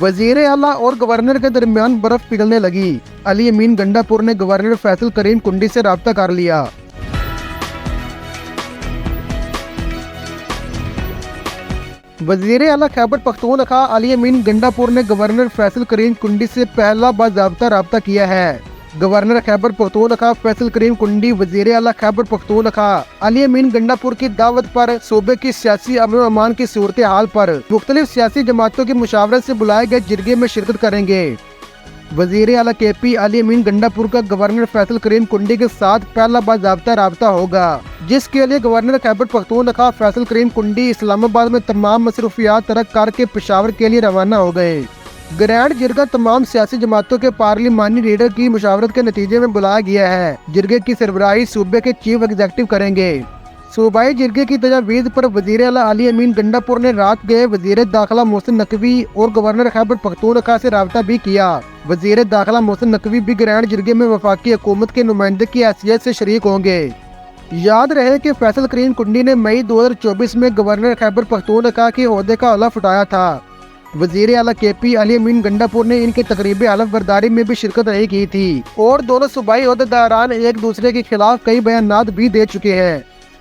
वजीर आला और गवर्नर के दरमियान बर्फ पिघलने लगी। अली अमीन गंडापुर ने गवर्नर फैसल करीम कुंडी से राब्ता कर लिया। वजीर आला खैबर पख्तूनख्वा अली अमीन गंडापुर ने गवर्नर फैसल करीम कुंडी से पहला बाज़ाब्ता राब्ता किया है। गवर्नर खैबर पख्तूनख्वा फैसल करीम कुंडी वजीर आला खैबर पख्तूनख्वा अली अमीन गंडापुर की दावत पर सूबे की सियासी अमन अमान की सूरत हाल पर मुख्तलिफ सियासी जमातों की मुशावरत से बुलाए गए जिरगे में शिरकत करेंगे। वजीर आला KP अली अमीन गंडापुर का गवर्नर फैसल करीम कुंडी के साथ पहला बाज़ाब्ता राब्ता होगा, जिसके लिए गवर्नर खैबर पख्तूनख्वा फैसल करीम कुंडी इस्लामाबाद में तमाम मसरूफियात तरक करके पेशावर के लिए रवाना हो गए। ग्रैंड जिरगा तमाम सियासी जमातों के पार्लिमानी लीडर की मुशावरत के नतीजे में बुलाया गया है। जिरगे की सरबराही सूबे के चीफ एग्जीक्यूटिव करेंगे। सूबाई जिरगे की तजवीज़ पर वजीर आला अली अमीन गंडापुर ने रात गए वजीर दाखिला मोहसिन नकवी और गवर्नर खैबर पख्तूनख्वा से राब्ता भी किया। वजीर दाखिला मोहसिन नकवी भी ग्रैंड जिरगे में वफाकी हुकूमत के नुमाइंदे की हैसियत से शरीक होंगे। याद रहे कि फैसल करीम कुंडी ने मई 2024 में गवर्नर खैबर पख्तूनख्वा के ओहदे का हलफ उठाया था। वजीर आला KP अली अमीन गंडापुर ने इनके तकरीबी हलफ बर्दारी में भी शिरकत नहीं की थी और दोनों सूबाई ओहदेदारान एक दूसरे के खिलाफ कई बयानात भी दे चुके हैं।